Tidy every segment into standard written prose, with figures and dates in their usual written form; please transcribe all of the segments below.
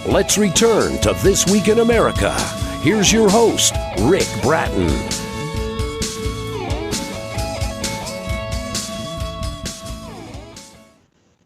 Let's return to This Week in America. Here's your host, Rick Bratton.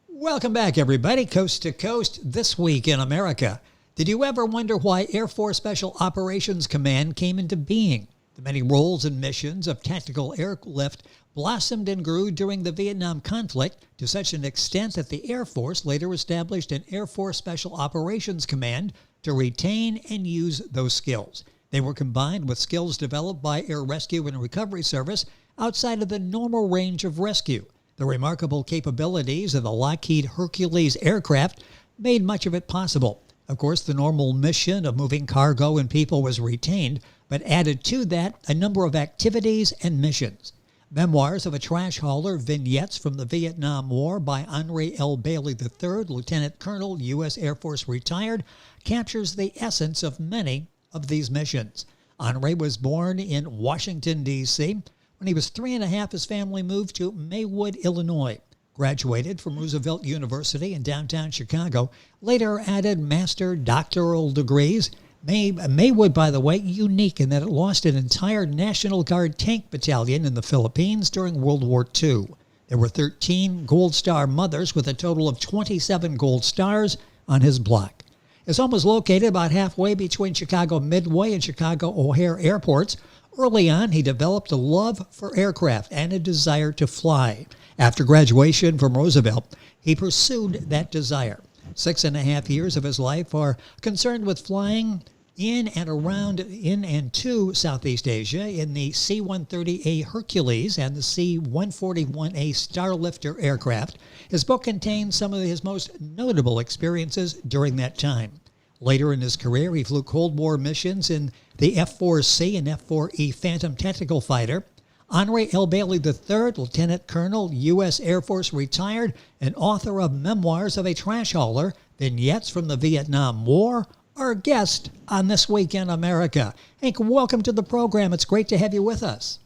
Welcome back, everybody. Coast to Coast, This Week in America. Did you ever wonder why Air Force Special Operations Command came into being? The many roles and missions of tactical airlift blossomed and grew during the Vietnam conflict to such an extent that the Air Force later established an Air Force Special Operations Command to retain and use those skills. They were combined with skills developed by Air Rescue and Recovery Service outside of the normal range of rescue. The remarkable capabilities of the Lockheed Hercules aircraft made much of it possible. Of course, the normal mission of moving cargo and people was retained, but added to that a number of activities and missions. Memoirs of a Trash Hauler, Vignettes from the Vietnam War by Henri Bailey III, Lieutenant Colonel, U.S. Air Force retired, captures the essence of many of these missions. Henri was born in Washington, D.C. When he was 3.5, his family moved to Maywood, Illinois. Graduated from Roosevelt University in downtown Chicago, later added master doctoral degrees. Maywood, by the way, unique in that it lost an entire National Guard tank battalion in the Philippines during World War II. There were 13 Gold Star mothers with a total of 27 Gold Stars on his block. His home was located about halfway between Chicago Midway and Chicago O'Hare airports. Early on, he developed a love for aircraft and a desire to fly. After graduation from Roosevelt, he pursued that desire. 6.5 years of his life are concerned with flying in and to Southeast Asia in the C-130A Hercules and the C-141A Starlifter aircraft. His book contains some of his most notable experiences during that time. Later in his career, he flew Cold War missions in the F-4C and F-4E Phantom Tactical Fighter. Henri Bailey III, Lieutenant Colonel, U.S. Air Force retired, and author of Memoirs of a Trash Hauler, Vignettes from the Vietnam War, our guest on This Week in America. Hank, welcome to the program. It's great to have you with us.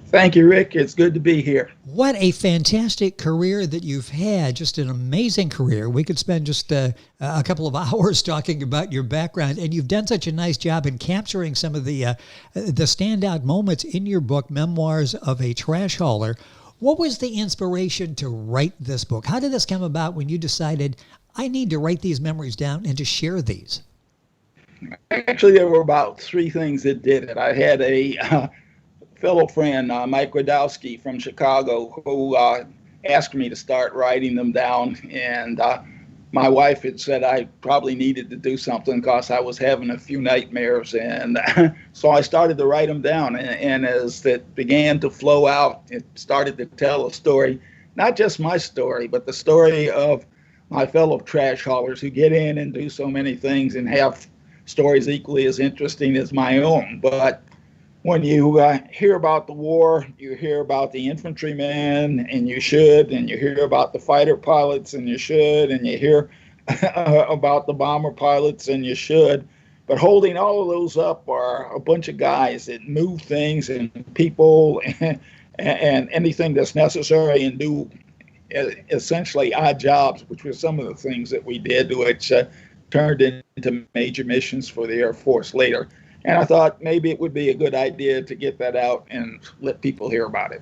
Thank you, Rick. It's good to be here. What a fantastic career that you've had, just an amazing career. We could spend just a couple of hours talking about your background, and you've done such a nice job in capturing some of the standout moments in your book, Memoirs of a Trash Hauler. What was the inspiration to write this book? How did this come about when you decided, I need to write these memories down and to share these? Actually, there were about three things that did it. I had a fellow friend, Mike Radowski from Chicago, who asked me to start writing them down. And my wife had said I probably needed to do something because I was having a few nightmares. And so I started to write them down. And as it began to flow out, it started to tell a story, not just my story, but the story of my fellow trash haulers who get in and do so many things and have stories equally as interesting as my own. But when you hear about the war, you hear about the infantrymen, and you hear about the fighter pilots, and you should, and you hear about the bomber pilots, and you should. But holding all of those up are a bunch of guys that move things and people and anything that's necessary and do essentially odd jobs, which were some of the things that we did, which turned into major missions for the Air Force later. And I thought maybe it would be a good idea to get that out and let people hear about it.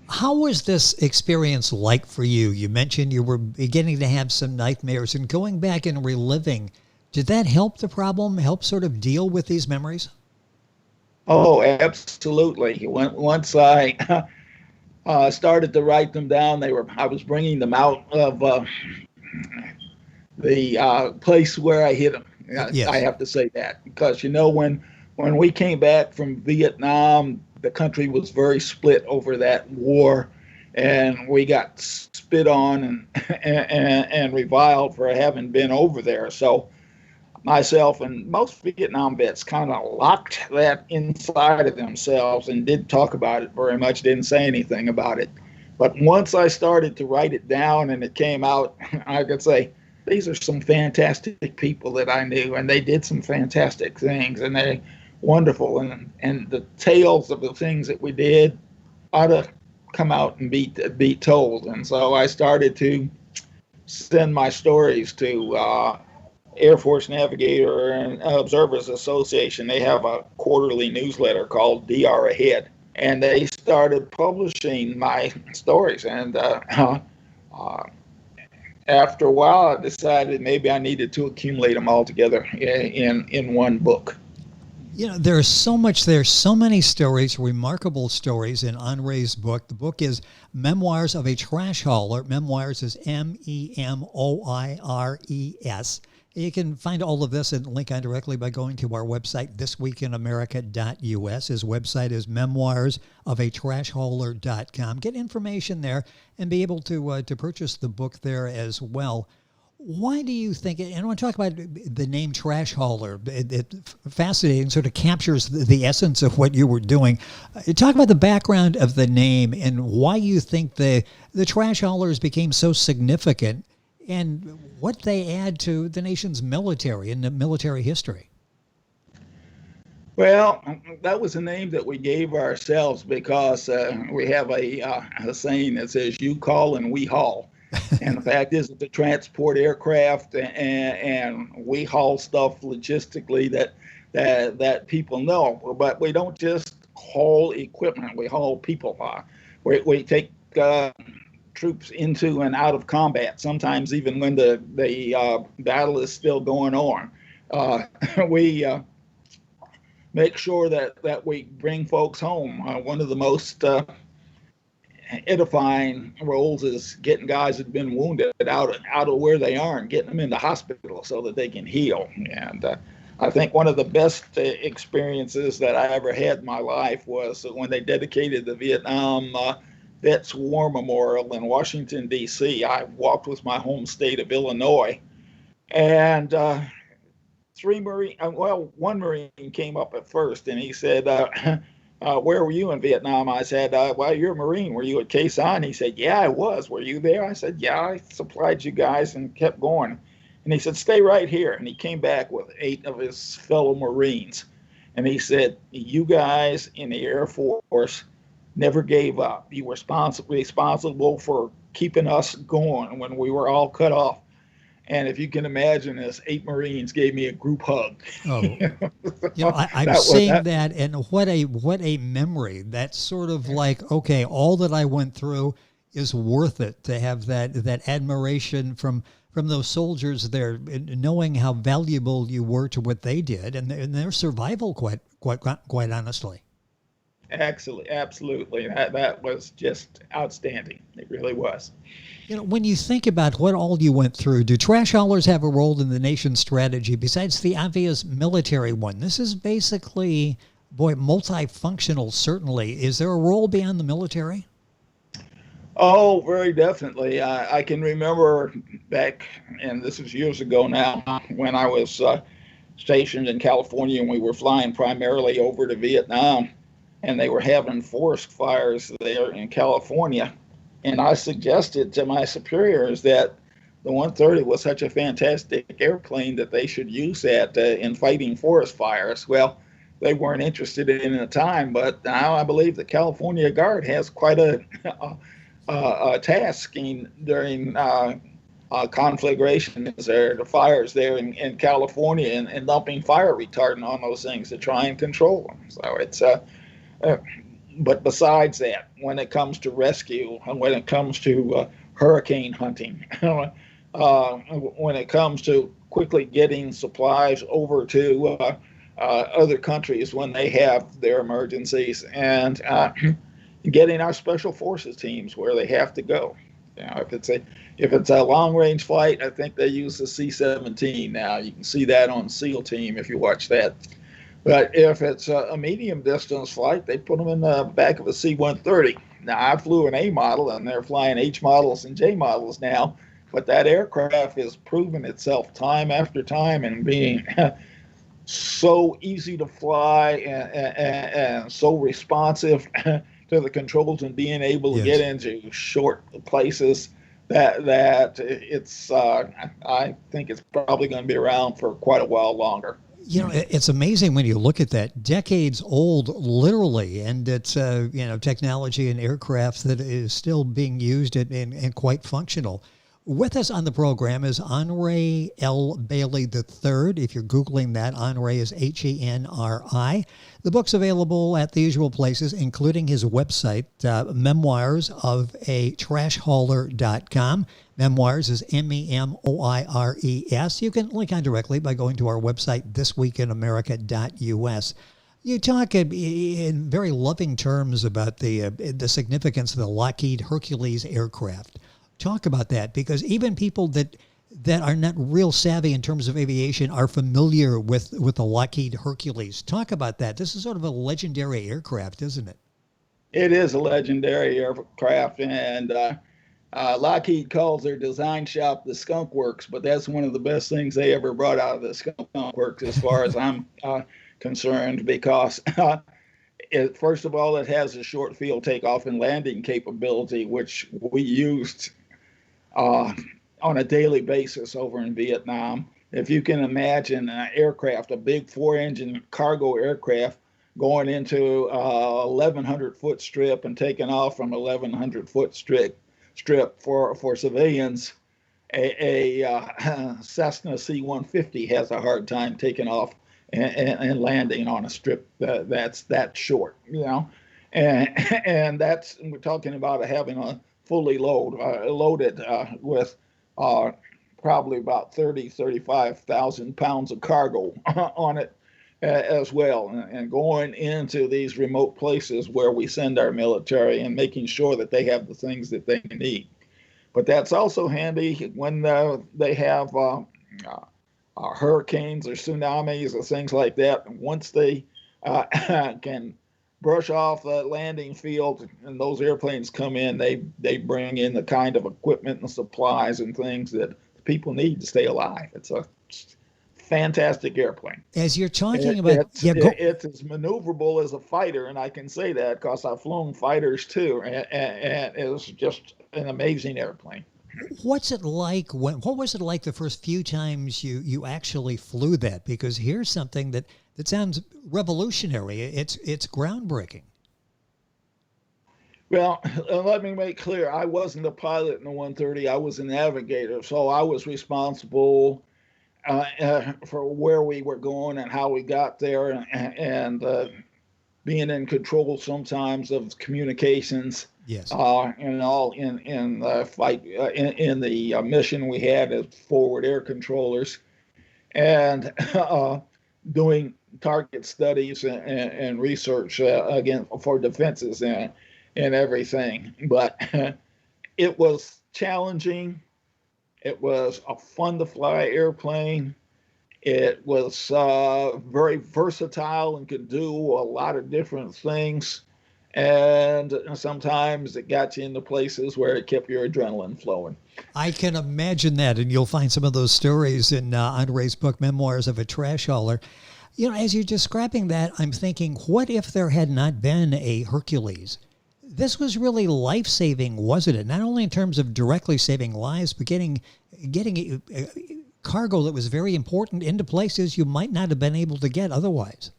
How was this experience like for you? You mentioned you were beginning to have some nightmares, and going back and reliving, did that help the problem, help sort of deal with these memories? Oh, absolutely. Once I started to write them down, I was bringing them out of the place where I hid them. Yes. I have to say that because, when we came back from Vietnam, the country was very split over that war, and we got spit on and reviled for having been over there. So myself and most Vietnam vets kind of locked that inside of themselves and didn't talk about it very much, didn't say anything about it. But once I started to write it down and it came out, I could say, these are some fantastic people that I knew, and they did some fantastic things, and they're wonderful. And the tales of the things that we did ought to come out and be told. And so I started to send my stories to Air Force Navigator and Observers Association, they have a quarterly newsletter called DR Ahead, and they started publishing my stories. And after a while, I decided maybe I needed to accumulate them all together in one book. There's so many stories, remarkable stories in Henri's book. The book is Memoirs of a Trash Hauler. Memoirs is MEMOIRES. You can find all of this and link on directly by going to our website, thisweekinamerica.us. His website is memoirsofatrashhauler.com. Get information there and be able to purchase the book there as well. Why do you think, and I want to talk about the name Trash Hauler, it fascinating, sort of captures the essence of what you were doing. Talk about the background of the name and why you think the Trash Haulers became so significant and what they add to the nation's military and the military history. Well, that was a name that we gave ourselves because we have a saying that says, "You call and we haul." And the fact is that the transport aircraft and we haul stuff logistically that people know. But we don't just haul equipment; we haul people. We take troops into and out of combat. Sometimes even when the battle is still going on, we make sure that we bring folks home. One of the most edifying roles is getting guys that have been wounded out of where they are and getting them into hospital so that they can heal. And I think one of the best experiences that I ever had in my life was when they dedicated the Vietnam Vets War Memorial in Washington, D.C. I walked with my home state of Illinois, and one Marine came up at first, and he said, where were you in Vietnam? I said, well, you're a Marine. Were you at Khe Sanh? He said, yeah, I was. Were you there? I said, yeah, I supplied you guys and kept going. And he said, stay right here. And he came back with 8 of his fellow Marines. And he said, you guys in the Air Force never gave up. You were responsible for keeping us going when we were all cut off. And if you can imagine this, 8 Marines gave me a group hug. Oh, I'm seeing that, and what a memory. That's sort of like, okay, all that I went through is worth it to have that admiration from those soldiers there, knowing how valuable you were to what they did and their survival, quite honestly. Absolutely. That was just outstanding. It really was. When you think about what all you went through, do trash haulers have a role in the nation's strategy besides the obvious military one? This is basically, multifunctional, certainly. Is there a role beyond the military? Oh, very definitely. I can remember back, and this is years ago now, when I was stationed in California and we were flying primarily over to Vietnam, and they were having forest fires there in California. And I suggested to my superiors that the 130 was such a fantastic airplane that they should use that in fighting forest fires. Well, they weren't interested in it at the time, but now I believe the California Guard has quite a task during conflagrations or the fires there in California and dumping fire retardant on those things to try and control them. So it's but besides that, when it comes to rescue and when it comes to hurricane hunting, when it comes to quickly getting supplies over to other countries when they have their emergencies, and getting our special forces teams where they have to go. If it's a long range flight, I think they use the C-17 now. You can see that on SEAL Team if you watch that. But if it's a medium distance flight, they put them in the back of a C-130. Now, I flew an A model, and they're flying H models and J models now, but that aircraft has proven itself time after time in being so easy to fly and so responsive to the controls and being able to get into short places that it's, I think it's probably going to be around for quite a while longer. It's amazing when you look at that, decades old, literally, and it's, technology and aircraft that is still being used and quite functional. With us on the program is Henri L. Bailey III. If you're Googling that, Henri is Henri. The book's available at the usual places, including his website, memoiresofatrashhauler.com. Memoirs is MEMOIRES. You can link on directly by going to our website, thisweekinamerica.us. You talk in very loving terms about the significance of the Lockheed Hercules aircraft. Talk about that, because even people that are not real savvy in terms of aviation are familiar with the Lockheed Hercules. Talk about that. This is sort of a legendary aircraft, isn't it? It is a legendary aircraft, and Lockheed calls their design shop the Skunk Works, but that's one of the best things they ever brought out of the Skunk Works as far as I'm concerned, because first of all, it has a short field takeoff and landing capability, which we used on a daily basis over in Vietnam. If you can imagine an aircraft, a big 4-engine cargo aircraft, going into a 1,100-foot strip and taking off from 1,100-foot strip for civilians, a Cessna C-150 has a hard time taking off and landing on a strip that's that short, and that's, we're talking about having a fully loaded with probably about 35,000 pounds of cargo on it as well, and going into these remote places where we send our military and making sure that they have the things that they need. But that's also handy when they have hurricanes or tsunamis or things like that. Once they can brush off the landing field and those airplanes come in, they bring in the kind of equipment and supplies and things that people need to stay alive. It's a fantastic airplane. As you're talking about, it's as maneuverable as a fighter, and I can say that because I've flown fighters too, and it's just an amazing airplane. What's it like what was it like the first few times you actually flew that? Because here's something that sounds revolutionary. It's groundbreaking. Well, let me make clear, I wasn't a pilot in the 130. I was a navigator, so I was responsible for where we were going and how we got there, and being in control sometimes of communications. Yes. And all in the fight in the mission we had as forward air controllers, and doing target studies and research again for defenses and everything. But it was challenging. It was a fun to fly airplane. It was very versatile and could do a lot of different things. And sometimes it got you into places where it kept your adrenaline flowing. I can imagine that, and you'll find some of those stories in Henri's book, Memoirs of a Trash Hauler. As you're describing that, I'm thinking, what if there had not been a Hercules? This was really life-saving, wasn't it? Not only in terms of directly saving lives, but getting cargo that was very important into places you might not have been able to get otherwise.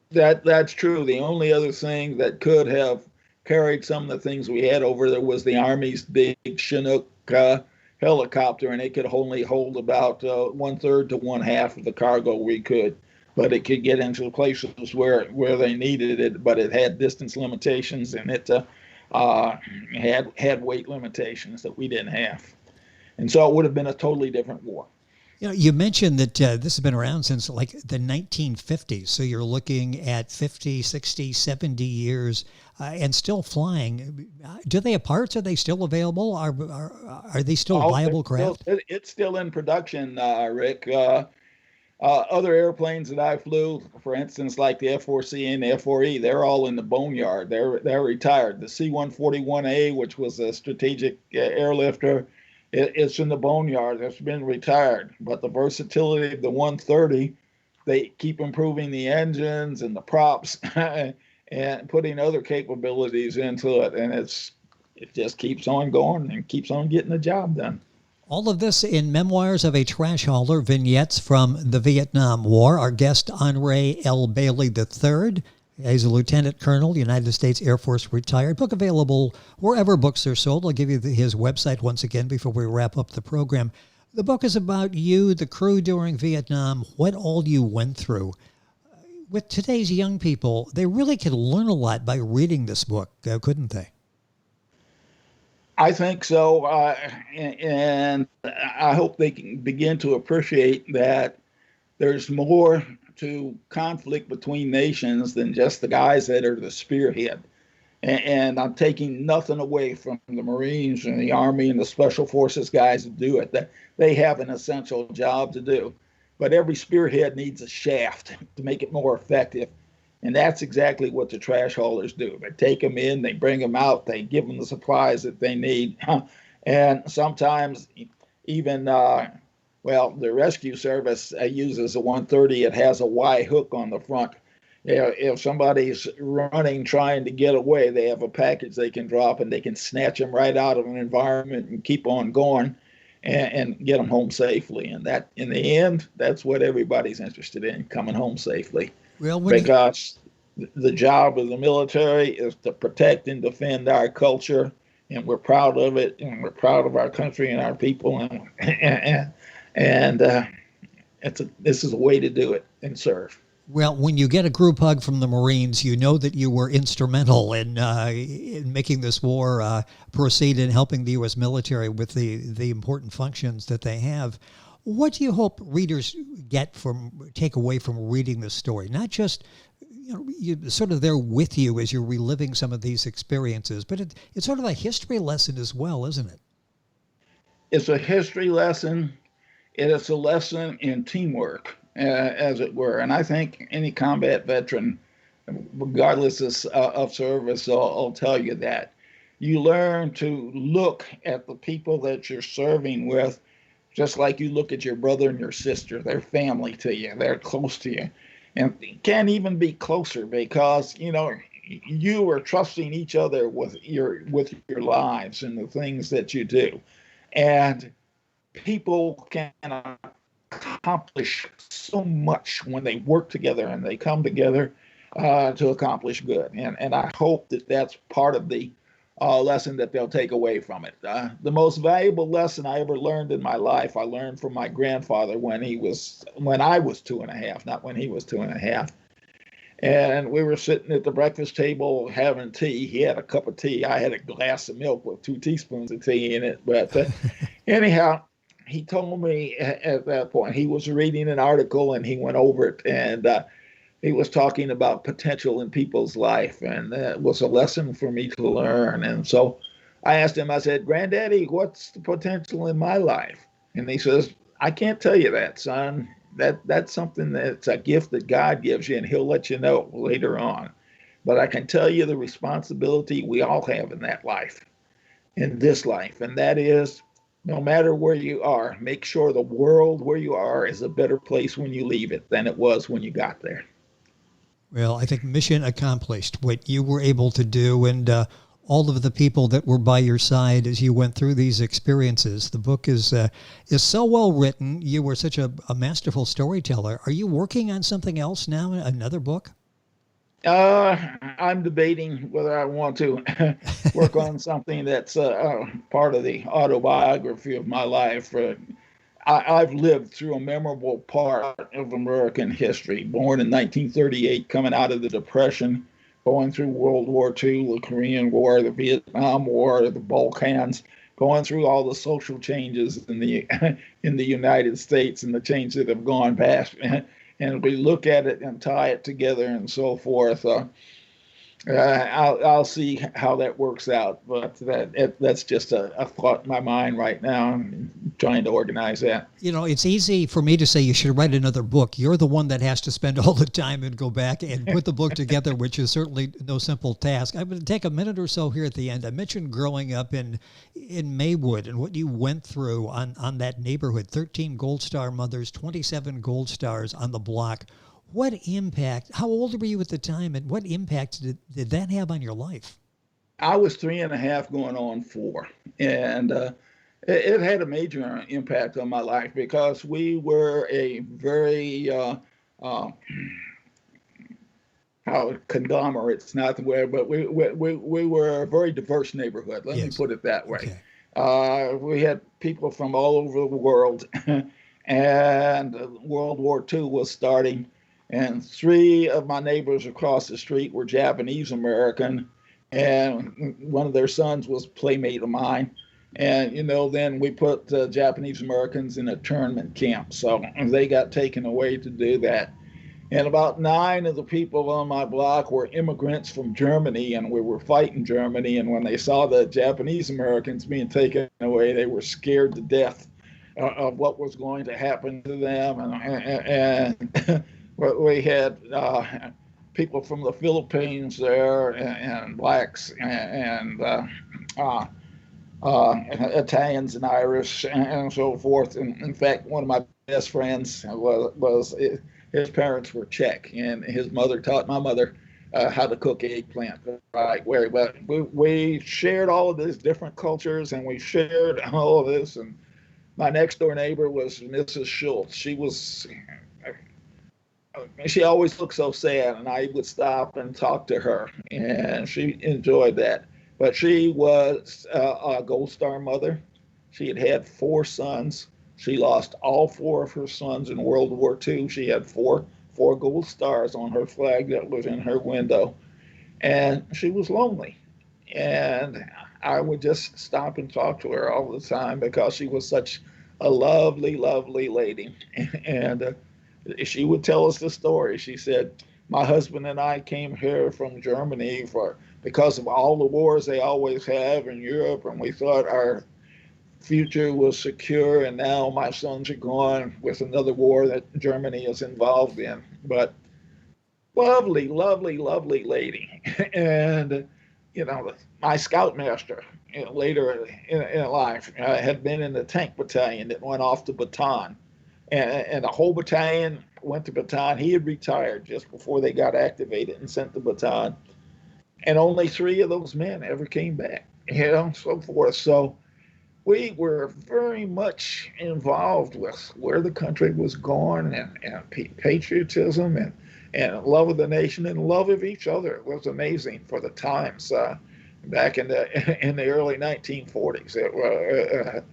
That's true. The only other thing that could have carried some of the things we had over there was the Army's big Chinook helicopter, and it could only hold about 1/3 to 1/2 of the cargo we could. But it could get into places where they needed it, but it had distance limitations, and it had weight limitations that we didn't have. And so it would have been a totally different war. You mentioned that this has been around since like the 1950s. So you're looking at 50, 60, 70 years and still flying. Do they have parts? Are they still available? Are they still viable craft? It's still in production, Rick. Other airplanes that I flew, for instance, like the F-4C and the F-4E, they're all in the boneyard. They're retired. The C-141A, which was a strategic airlifter, it's in the boneyard. It's been retired. But the versatility of the 130, they keep improving the engines and the props and putting other capabilities into it. And it just keeps on going and keeps on getting the job done. All of this in Memoirs of a Trash Hauler, vignettes from the Vietnam War. Our guest, Henri L. Bailey III. He's a lieutenant colonel, United States Air Force retired. Book available wherever books are sold. I'll give you his website once again before we wrap up the program. The book is about you, the crew during Vietnam, what all you went through. With today's young people, they really could learn a lot by reading this book, couldn't they? I think so, and I hope they can begin to appreciate that there's more to conflict between nations than just the guys that are the spearhead. And I'm taking nothing away from the Marines and the Army and the Special Forces guys that do it. That they have an essential job to do. But every spearhead needs a shaft to make it more effective. And that's exactly what the trash haulers do. They take them in, they bring them out, they give them the supplies that they need. And sometimes even, the rescue service uses a 130. It has a Y hook on the front. If somebody's running, trying to get away, they have a package they can drop and they can snatch them right out of an environment and keep on going and get them home safely. And that, in the end, that's what everybody's interested in, coming home safely. Well, because the job of the military is to protect and defend our culture, and we're proud of it, and we're proud of our country and our people, and this is a way to do it and serve. Well, when you get a group hug from the Marines, you know that you were instrumental in making this war proceed and helping the U.S. military with the important functions that they have. What do you hope readers take away from reading this story? Not just, you're sort of there with you as you're reliving some of these experiences, but it's sort of a history lesson as well, isn't it? It's a history lesson. It is a lesson in teamwork, as it were. And I think any combat veteran, regardless of service, will tell you that. You learn to look at the people that you're serving with just like you look at your brother and your sister. They're family to you. They're close to you. And can't even be closer because, you are trusting each other with your lives and the things that you do. And people can accomplish so much when they work together and they come together to accomplish good. And I hope that that's part of the lesson that they'll take away from it. The most valuable lesson I ever learned in my life, I learned from my grandfather when I was 2.5, not when he was 2.5. And we were sitting at the breakfast table having tea. He had a cup of tea. I had a glass of milk with 2 teaspoons of tea in it. But anyhow, he told me at that point, he was reading an article and he went over it, and he was talking about potential in people's life, and that was a lesson for me to learn. And so I asked him, I said, "Granddaddy, what's the potential in my life?" And he says, "I can't tell you that, son. That's something that's a gift that God gives you, and he'll let you know later on. But I can tell you the responsibility we all have in that life, in this life, and that is, no matter where you are, make sure the world where you are is a better place when you leave it than it was when you got there." Well, I think mission accomplished, what you were able to do, and all of the people that were by your side as you went through these experiences. The book is so well written. You were such a masterful storyteller. Are you working on something else now, another book? I'm debating whether I want to work on something that's part of the autobiography of my life. I've lived through a memorable part of American history, born in 1938, coming out of the Depression, going through World War II, the Korean War, the Vietnam War, the Balkans, going through all the social changes in the United States and the changes that have gone past. And we look at it and tie it together and so forth. I'll see how that works out, but that's just a thought in my mind right now. I'm trying to organize that. It's easy for me to say you should write another book. You're the one that has to spend all the time and go back and put the book together, which is certainly no simple task. I'm going to take a minute or so here at the end. I mentioned growing up in Maywood and what you went through on that neighborhood. 13 Gold Star mothers, 27 Gold Stars on the block. What impact, how old were you at the time, and what impact did that have on your life? I was 3.5 going on 4. And it had a major impact on my life because we were a very how conglomerates, not the way, but we were a very diverse neighborhood. Let me put it that way. Okay. We had people from all over the world, and World War II was starting, and 3 of my neighbors across the street were Japanese American, and one of their sons was a playmate of mine. And, then we put Japanese Americans in a internment camp. So they got taken away to do that. And about 9 of the people on my block were immigrants from Germany, and we were fighting Germany. And when they saw the Japanese Americans being taken away, they were scared to death of what was going to happen to them. And we had people from the Philippines there, and blacks, and Italians and Irish, and so forth. And in fact, one of my best friends was his parents were Czech, and his mother taught my mother how to cook eggplant right way. But we shared all of these different cultures, and we shared all of this. And my next door neighbor was Mrs. Schultz. She always looked so sad, and I would stop and talk to her, and she enjoyed that. But she was a Gold Star mother. She had 4 sons. She lost all 4 of her sons in World War II. She had four gold stars on her flag that was in her window. And she was lonely. And I would just stop and talk to her all the time because she was such a lovely, lovely lady. And she would tell us the story. She said, my husband and I came here from Germany because of all the wars they always have in Europe, and we thought our future was secure, and now my sons are gone with another war that Germany is involved in. But lovely, lovely, lovely lady. And, my scoutmaster later in life had been in the tank battalion that went off to Bataan. And the whole battalion went to Bataan. He had retired just before they got activated and sent to Bataan. And only 3 of those men ever came back, so forth. So we were very much involved with where the country was going, and patriotism and love of the nation and love of each other. It was amazing for the times back in the early 1940s.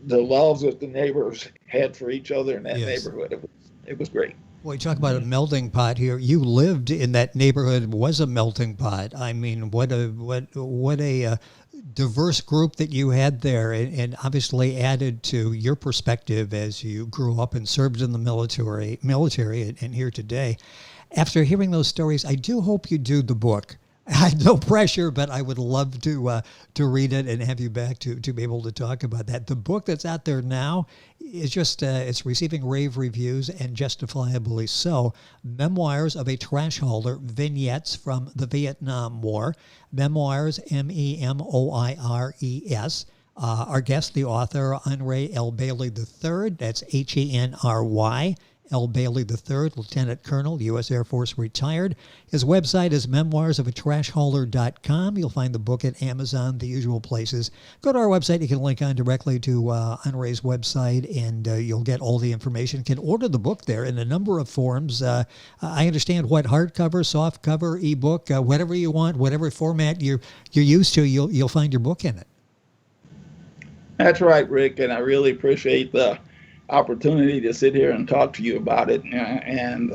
The love that the neighbors had for each other in that neighborhood, it was great. Well, you talk about a melting pot here. You lived in that neighborhood. It was a melting pot. I mean, what a diverse group that you had there, and obviously added to your perspective as you grew up and served in the military and here today. After hearing those stories, I do hope you do the book. I had no pressure, but I would love to read it and have you back to be able to talk about that. The book that's out there now is just, it's receiving rave reviews, and justifiably so. Memoirs of a Trash Hauler, Vignettes from the Vietnam War. Memoirs, MEMOIRES. Our guest, the author, Henri L. Bailey III. That's HENRY. L. Bailey III, Lieutenant Colonel, U.S. Air Force, retired. His website is memoirsofatrashhauler.com. You'll find the book at Amazon, the usual places. Go to our website. You can link on directly to Henri's website, and you'll get all the information. You can order the book there in a number of forms. I understand what hardcover, softcover, ebook, whatever you want, whatever format you're used to, you'll find your book in it. That's right, Rick, and I really appreciate the opportunity to sit here and talk to you about it and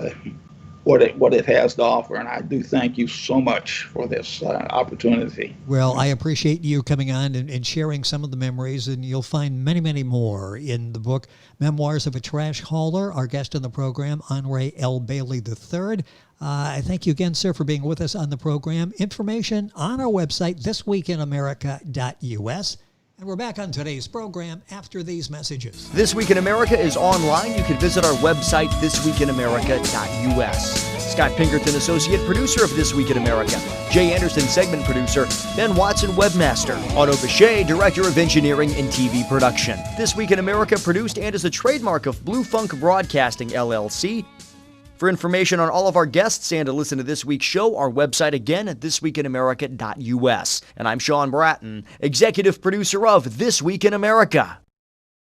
what it has to offer. And I do thank you so much for this opportunity. Well, I appreciate you coming on and sharing some of the memories, and you'll find many, many more in the book, Memoirs of a Trash Hauler. Our guest on the program, Henri L. Bailey III. I thank you again, sir, for being with us on the program. Information on our website, thisweekinamerica.us. And we're back on today's program after these messages. This Week in America is online. You can visit our website, thisweekinamerica.us. Scott Pinkerton, associate producer of This Week in America. Jay Anderson, segment producer. Ben Watson, webmaster. Otto Bechet, director of engineering and TV production. This Week in America produced and is a trademark of Blue Funk Broadcasting, LLC. For information on all of our guests and to listen to this week's show, our website again at thisweekinamerica.us. And I'm Sean Bratton, executive producer of This Week in America.